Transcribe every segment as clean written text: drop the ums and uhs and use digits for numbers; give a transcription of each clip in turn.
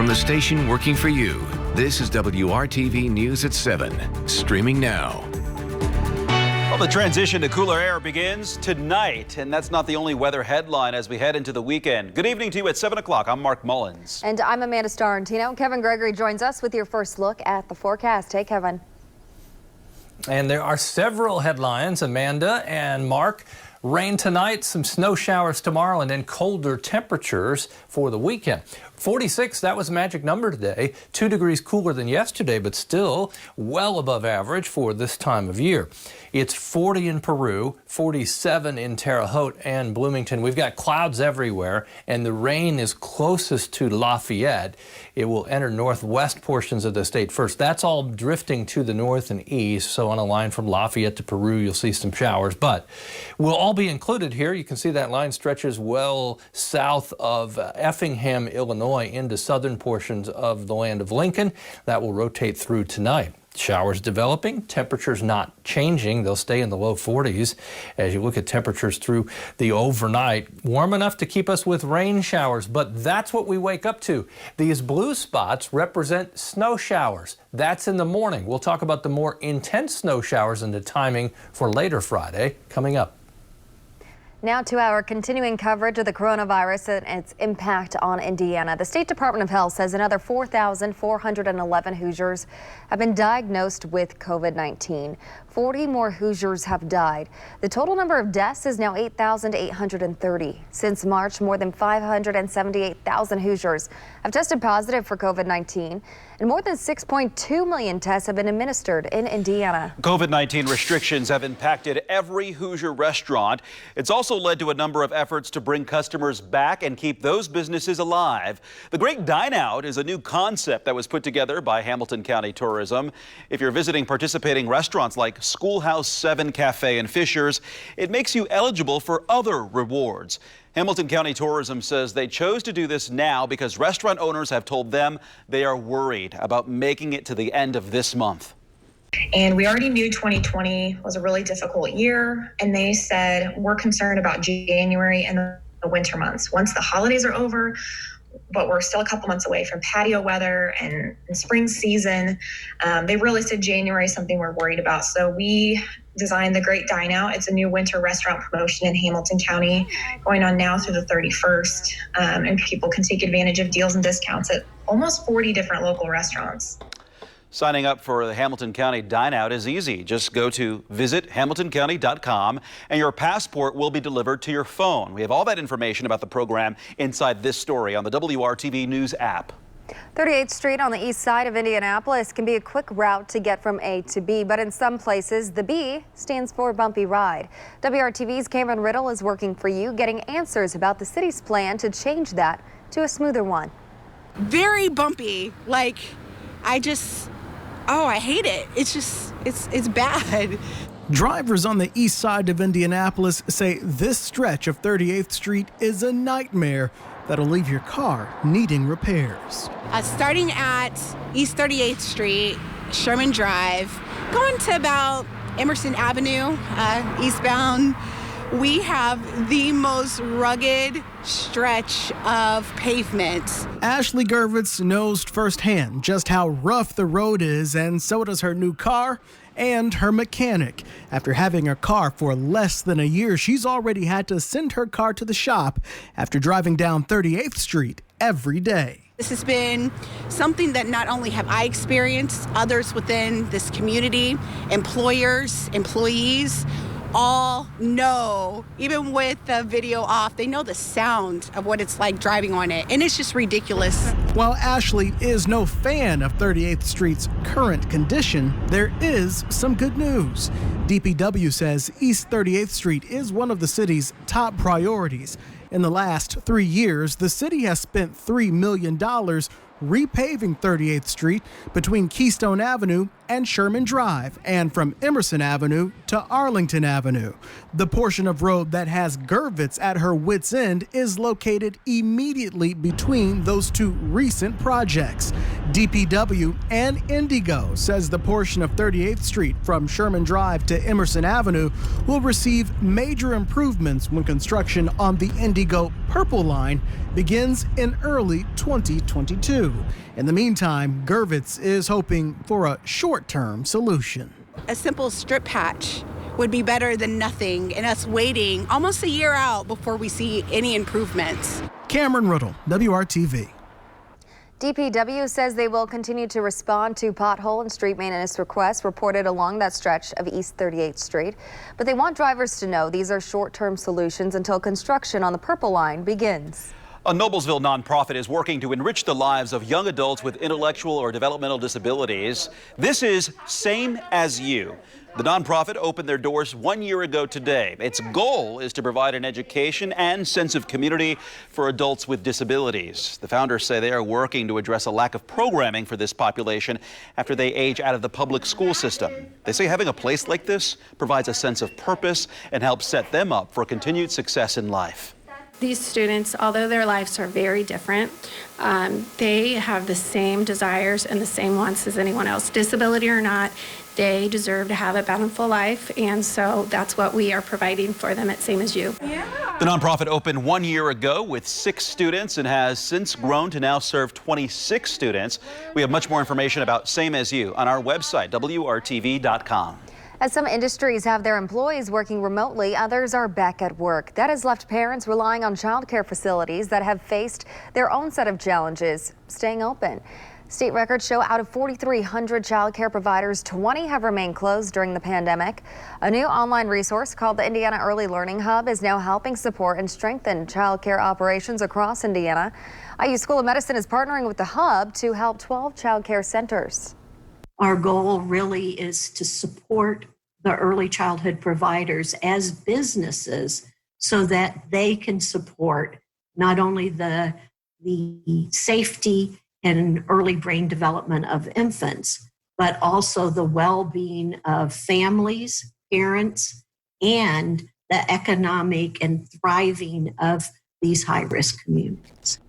From the station working for you, this is WRTV News at 7, streaming now. Well, the transition to cooler air begins tonight, and that's not the only weather headline as we head into the weekend. Good evening to you at 7 o'clock. I'm Mark Mullins. And I'm Amanda Starrentino. Kevin Gregory joins us with your first look at the forecast. Hey, Kevin. And there are several headlines, Amanda and Mark. Rain tonight, some snow showers tomorrow, and then colder temperatures for the weekend. 46, that was a magic number today. 2 degrees cooler than yesterday, but still well above average for this time of year. It's 40 in Peru, 47 in Terre Haute and Bloomington. We've got clouds everywhere, and the rain is closest to Lafayette. It will enter northwest portions of the state first. That's all drifting to the north and east, so on a line from Lafayette to Peru, you'll see some showers, but we'll all be included here. You can see that line stretches well south of Effingham, Illinois, into southern portions of the land of Lincoln. That will rotate through tonight. Showers developing, temperatures not changing. They'll stay in the low 40s as you look at temperatures through the overnight. Warm enough to keep us with rain showers, but that's what we wake up to. These blue spots represent snow showers. That's in the morning. We'll talk about the more intense snow showers and the timing for later Friday coming up. Now to our continuing coverage of the coronavirus and its impact on Indiana. The State Department of Health says another 4,411 Hoosiers have been diagnosed with COVID-19. 40 more Hoosiers have died. The total number of deaths is now 8,830. Since March, more than 578,000 Hoosiers have tested positive for COVID-19, and more than 6.2 million tests have been administered in Indiana. COVID-19 restrictions have impacted every Hoosier restaurant. It's also led to a number of efforts to bring customers back and keep those businesses alive. The Great Dine Out is a new concept that was put together by Hamilton County Tourism. If you're visiting participating restaurants like Schoolhouse 7 Cafe and Fisher's, it makes you eligible for other rewards. Hamilton County Tourism says they chose to do this now because restaurant owners have told them they are worried about making it to the end of this month. And we already knew 2020 was a really difficult year, and they said we're concerned about January and the winter months. Once the holidays are over, but we're still a couple months away from patio weather and spring season. They really said January is something we're worried about. So we designed the Great Dine Out. It's a new winter restaurant promotion in Hamilton County going on now through the 31st. And people can take advantage of deals and discounts at almost 40 different local restaurants. Signing up for the Hamilton County Dine Out is easy. Just go to visithamiltoncounty.com and your passport will be delivered to your phone. We have all that information about the program inside this story on the WRTV News app. 38th Street on the east side of Indianapolis can be a quick route to get from A to B, but in some places, the B stands for bumpy ride. WRTV's Cameron Riddle is working for you, getting answers about the city's plan to change that to a smoother one. Very bumpy. Like, I hate it. It's bad. Drivers on the east side of Indianapolis say this stretch of 38th Street is a nightmare that'll leave your car needing repairs. Starting at East 38th Street, Sherman Drive, going to about Emerson Avenue, eastbound, we have the most rugged stretch of pavement. Ashley Gervitz knows firsthand just how rough the road is, and so does her new car and her mechanic. After having her car for less than a year, she's already had to send her car to the shop after driving down 38th Street every day. This has been something that not only have I experienced, others within this community, employers, employees, all know, even with the video off, they know the sound of what it's like driving on it, and it's just ridiculous. While Ashley is no fan of 38th Street's current condition, there is some good news. DPW says East 38th Street is one of the city's top priorities. In the last 3 years, the city has spent $3 million repaving 38th Street between Keystone Avenue and Sherman Drive, and from Emerson Avenue to Arlington Avenue. The portion of road that has Gervitz at her wit's end is located immediately between those two recent projects. DPW and Indigo says the portion of 38th Street from Sherman Drive to Emerson Avenue will receive major improvements when construction on the Indigo Purple Line begins in early 2022. do. In the meantime, Gervitz is hoping for a short-term solution. A simple strip patch would be better than nothing and us waiting almost a year out before we see any improvements. Cameron Riddle, WRTV. DPW says they will continue to respond to pothole and street maintenance requests reported along that stretch of East 38th Street. But they want drivers to know these are short-term solutions until construction on the Purple Line begins. A Noblesville nonprofit is working to enrich the lives of young adults with intellectual or developmental disabilities. This is Same As You. The nonprofit opened their doors 1 year ago today. Its goal is to provide an education and sense of community for adults with disabilities. The founders say they are working to address a lack of programming for this population after they age out of the public school system. They say having a place like this provides a sense of purpose and helps set them up for continued success in life. These students, although their lives are very different, they have the same desires and the same wants as anyone else. Disability or not, they deserve to have a bountiful life, and so that's what we are providing for them at Same As You. Yeah. The nonprofit opened 1 year ago with 6 students and has since grown to now serve 26 students. We have much more information about Same As You on our website, WRTV.com. As some industries have their employees working remotely, others are back at work. That has left parents relying on child care facilities that have faced their own set of challenges staying open. State records show out of 4,300 child care providers, 20 have remained closed during the pandemic. A new online resource called the Indiana Early Learning Hub is now helping support and strengthen child care operations across Indiana. IU School of Medicine is partnering with the hub to help 12 child care centers. Our goal really is to support the early childhood providers as businesses so that they can support not only the safety and early brain development of infants, but also the well-being of families, parents, and the economic and thriving of these high-risk communities.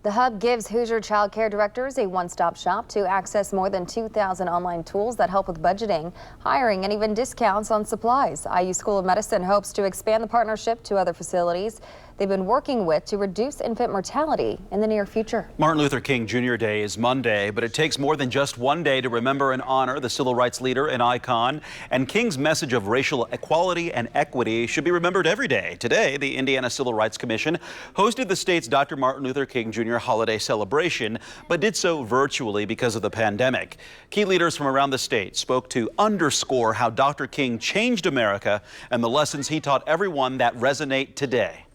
The hub gives Hoosier child care directors a one-stop shop to access more than 2,000 online tools that help with budgeting, hiring, and even discounts on supplies. IU School of Medicine hopes to expand the partnership to other facilities they've been working with to reduce infant mortality in the near future. Martin Luther King Jr. Day is Monday, but it takes more than just one day to remember and honor the civil rights leader and icon. And King's message of racial equality and equity should be remembered every day. Today, the Indiana Civil Rights Commission hosted the state's Dr. Martin Luther King Jr. holiday celebration, but did so virtually because of the pandemic. Key leaders from around the state spoke to underscore how Dr. King changed America and the lessons he taught everyone that resonate today.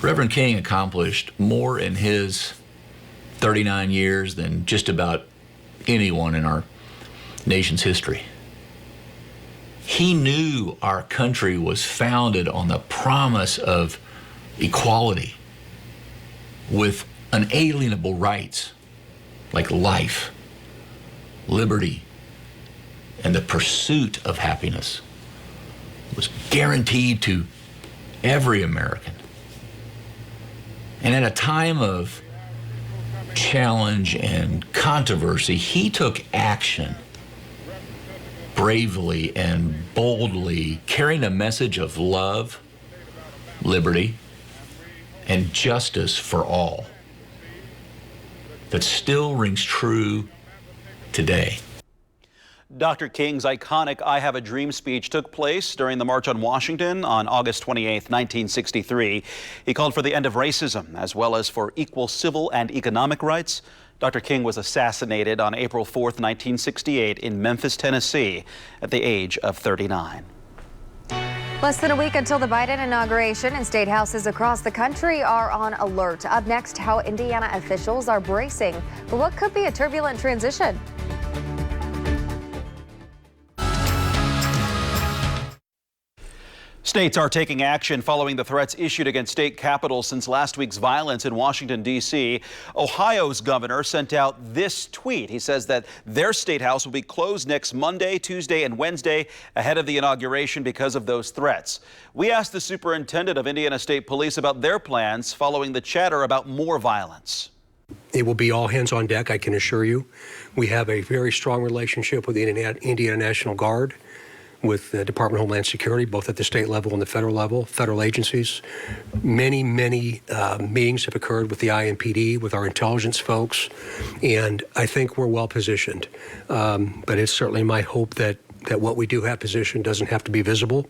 Reverend King accomplished more in his 39 years than just about anyone in our nation's history. He knew our country was founded on the promise of equality with unalienable rights like life, liberty, and the pursuit of happiness was guaranteed to every American. And at a time of challenge and controversy, he took action bravely and boldly, carrying a message of love, liberty, and justice for all that still rings true today. Dr. King's iconic I Have a Dream speech took place during the March on Washington on August 28, 1963. He called for the end of racism as well as for equal civil and economic rights. Dr. King was assassinated on April 4, 1968 in Memphis, Tennessee at the age of 39. Less than a week until the Biden inauguration, and state houses across the country are on alert. Up next, how Indiana officials are bracing for what could be a turbulent transition. States are taking action following the threats issued against state capitals since last week's violence in Washington, D.C. Ohio's governor sent out this tweet. He says that their state house will be closed next Monday, Tuesday, and Wednesday ahead of the inauguration because of those threats. We asked the superintendent of Indiana State Police about their plans following the chatter about more violence. It will be all hands on deck, I can assure you. We have a very strong relationship with the Indiana National Guard. with the Department of Homeland Security, both at the state level and the federal level, federal agencies. Many meetings have occurred with the IMPD, with our intelligence folks, and I think we're well positioned. But it's certainly my hope that what we do have positioned doesn't have to be visible.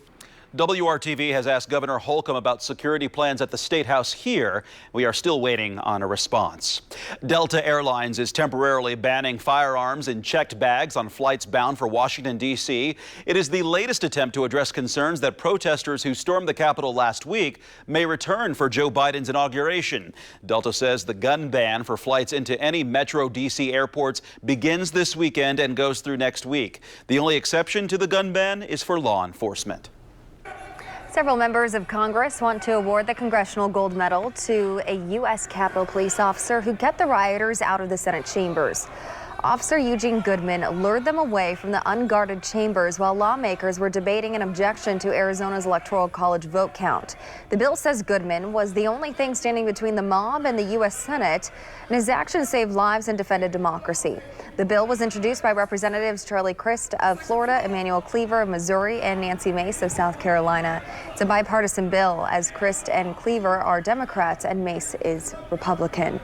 WRTV has asked Governor Holcomb about security plans at the State House here. We are still waiting on a response. Delta Airlines is temporarily banning firearms in checked bags on flights bound for Washington, D.C. It is the latest attempt to address concerns that protesters who stormed the Capitol last week may return for Joe Biden's inauguration. Delta says the gun ban for flights into any Metro D.C. airports begins this weekend and goes through next week. The only exception to the gun ban is for law enforcement. Several members of Congress want to award the Congressional Gold Medal to a U.S. Capitol Police officer who kept the rioters out of the Senate chambers. Officer Eugene Goodman lured them away from the unguarded chambers while lawmakers were debating an objection to Arizona's Electoral College vote count. The bill says Goodman was the only thing standing between the mob and the U.S. Senate, and his actions saved lives and defended democracy. The bill was introduced by Representatives Charlie Crist of Florida, Emanuel Cleaver of Missouri, and Nancy Mace of South Carolina. It's a bipartisan bill, as Crist and Cleaver are Democrats and Mace is Republican.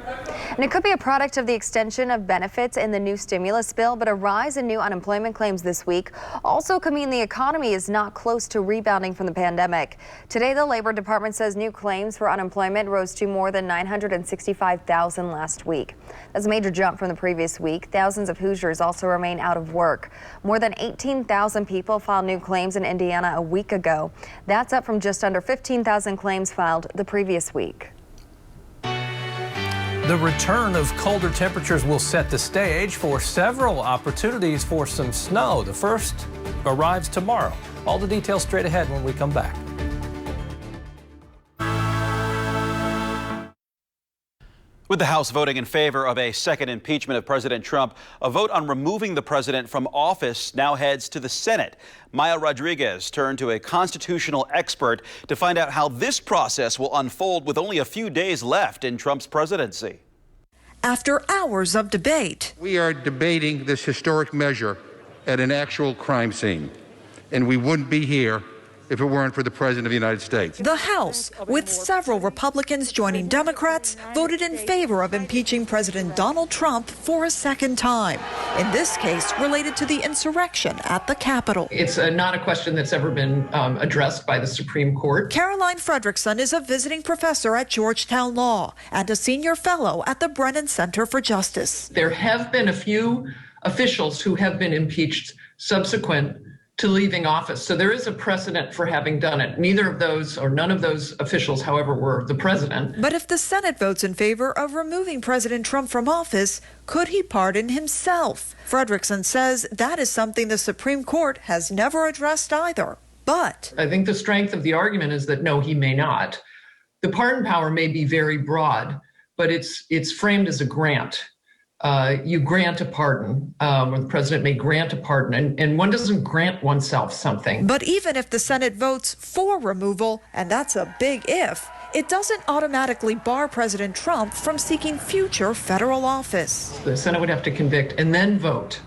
And it could be a product of the extension of benefits in the new stimulus bill, but a rise in new unemployment claims this week also could mean the economy is not close to rebounding from the pandemic. Today, the Labor Department says new claims for unemployment rose to more than 965,000 last week. That's a major jump from the previous week. Thousands of Hoosiers also remain out of work. More than 18,000 people filed new claims in Indiana a week ago. That's up from just under 15,000 claims filed the previous week. The return of colder temperatures will set the stage for several opportunities for some snow. The first arrives tomorrow. All the details straight ahead when we come back. With the House voting in favor of a second impeachment of President Trump, a vote on removing the president from office now heads to the Senate. Maya Rodriguez turned to a constitutional expert to find out how this process will unfold with only a few days left in Trump's presidency. After hours of debate, we are debating this historic measure at an actual crime scene, and we wouldn't be here if it weren't for the President of the United States. The House, with several Republicans joining Democrats, voted in favor of impeaching President Donald Trump for a second time, in this case related to the insurrection at the Capitol. It's not a question that's ever been addressed by the Supreme Court. Caroline Fredrickson is a visiting professor at Georgetown Law and a senior fellow at the Brennan Center for Justice. There have been a few officials who have been impeached subsequent to leaving office. So there is a precedent for having done it. Neither of those or none of those officials, however, were the president. But if the Senate votes in favor of removing President Trump from office, could he pardon himself? Fredrickson says that is something the Supreme Court has never addressed either. But I think the strength of the argument is that no, he may not. The pardon power may be very broad, but it's framed as a grant. You grant a pardon, or the president may grant a pardon, and one doesn't grant oneself something. But even if the Senate votes for removal, and that's a big if, it doesn't automatically bar President Trump from seeking future federal office. The Senate would have to convict and then vote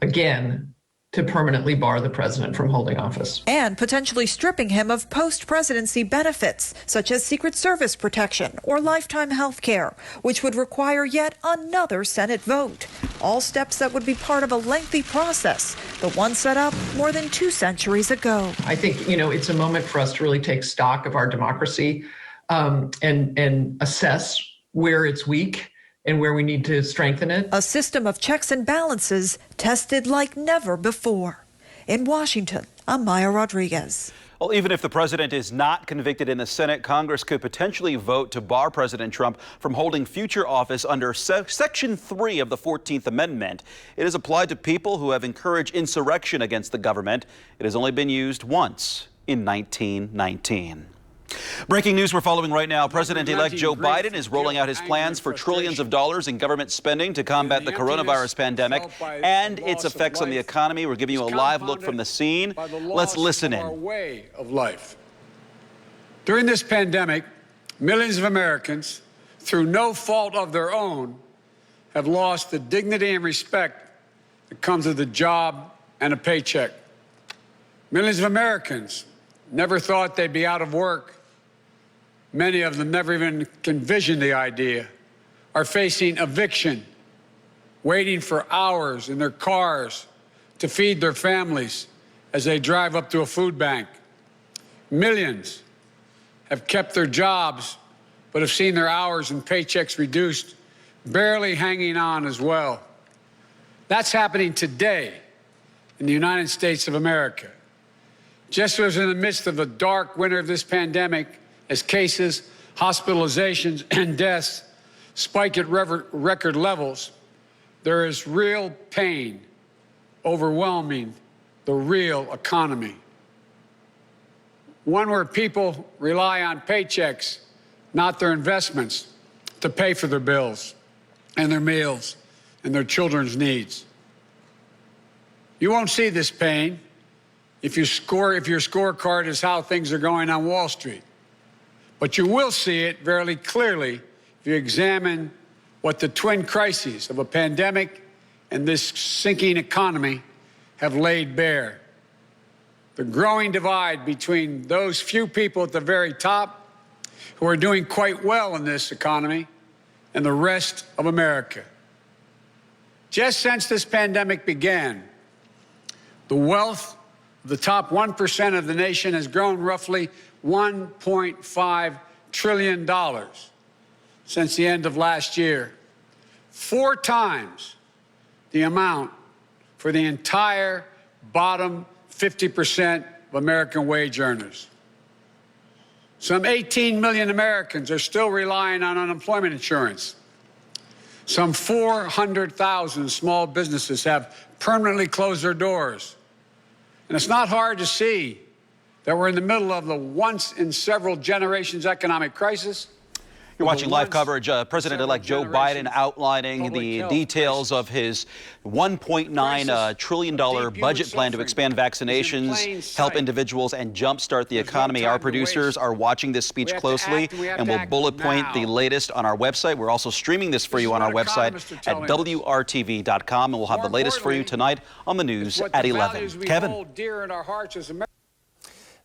again to permanently bar the president from holding office. And potentially stripping him of post-presidency benefits, such as Secret Service protection or lifetime health care, which would require yet another Senate vote. All steps that would be part of a lengthy process, the one set up more than 2 centuries ago. I think, it's a moment for us to really take stock of our democracy and assess where it's weak and where we need to strengthen it. A system of checks and balances tested like never before. In Washington, I'm Maya Rodriguez. Well, even if the president is not convicted in the Senate, Congress could potentially vote to bar President Trump from holding future office under Section 3 of the 14th Amendment. It is applied to people who have encouraged insurrection against the government. It has only been used once in 1919. Breaking news we're following right now. President-elect Joe Biden is rolling out his plans for trillions of dollars in government spending to combat the coronavirus pandemic and its effects on the economy. We're giving you a live look from the scene. Let's listen in. Our way of life. During this pandemic, millions of Americans, through no fault of their own, have lost the dignity and respect that comes with a job and a paycheck. Millions of Americans never thought they'd be out of work. Many of them never even envisioned the idea, are facing eviction, waiting for hours in their cars to feed their families as they drive up to a food bank. Millions have kept their jobs but have seen their hours and paychecks reduced, barely hanging on as well. That's happening today in the United States of America. Just as in the midst of the dark winter of this pandemic, as cases, hospitalizations, and deaths spike at record levels, there is real pain overwhelming the real economy. One where people rely on paychecks, not their investments, to pay for their bills and their meals and their children's needs. You won't see this pain if your scorecard is how things are going on Wall Street. But you will see it very clearly if you examine what the twin crises of a pandemic and this sinking economy have laid bare. The growing divide between those few people at the very top who are doing quite well in this economy and the rest of America. Just since this pandemic began, the wealth of the top 1% of the nation has grown roughly $1.5 trillion since the end of last year, 4 times the amount for the entire bottom 50% of American wage earners. Some 18 million Americans are still relying on unemployment insurance. Some 400,000 small businesses have permanently closed their doors. And it's not hard to see that we're in the middle of the once-in-several-generations economic crisis. You're watching live coverage. President-elect Joe Biden outlining the details of his $1.9 trillion budget plan to expand vaccinations, help individuals, and jumpstart the economy. Our producers are watching this speech closely and will bullet point the latest on our website. We're also streaming this for you on our website at WRTV.com, and we'll have the latest for you tonight on the news at 11. Kevin.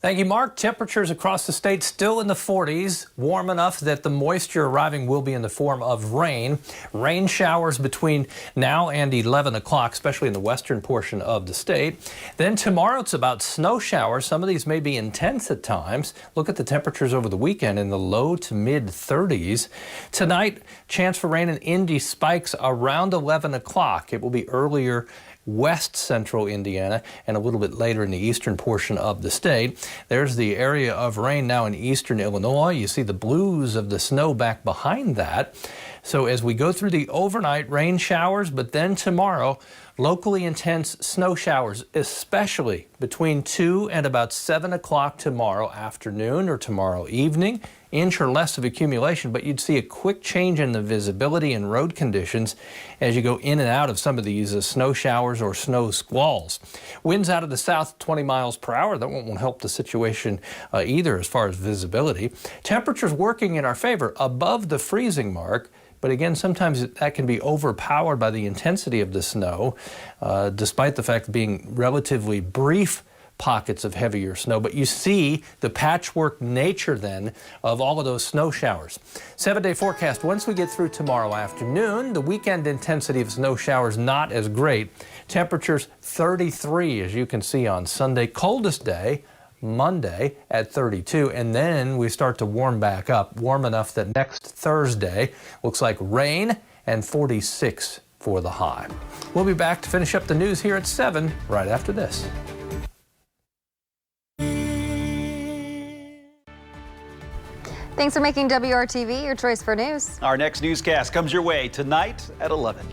Thank you, Mark. Temperatures across the state still in the 40s, warm enough that the moisture arriving will be in the form of rain. Rain showers between now and 11 o'clock, especially in the western portion of the state. Then tomorrow it's about snow showers. Some of these may be intense at times. Look at the temperatures over the weekend in the low to mid 30s. Tonight, chance for rain in Indy spikes around 11 o'clock. It will be earlier west central Indiana and a little bit later in the eastern portion of the state. There's the area of rain now in eastern Illinois. You see the blues of the snow back behind that. So as we go through the overnight rain showers, but then tomorrow, locally intense snow showers, especially between 2 and about 7 o'clock tomorrow afternoon or tomorrow evening. Inch or less of accumulation, but you'd see a quick change in the visibility and road conditions as you go in and out of some of these snow showers or snow squalls. Winds out of the south 20 miles per hour. That won't help the situation either as far as visibility. Temperatures working in our favor above the freezing mark. But again, sometimes that can be overpowered by the intensity of the snow, despite the fact of being relatively brief pockets of heavier snow. But you see the patchwork nature then of all of those snow showers. 7-day forecast. Once we get through tomorrow afternoon, the weekend intensity of snow showers not as great. Temperatures 33, as you can see on Sunday. Coldest day Monday at 32, and then we start to warm back up, warm enough that next Thursday looks like rain and 46 for the high. We'll be back to finish up the news here at 7 right after this. Thanks for making WRTV your choice for news. Our next newscast comes your way tonight at 11.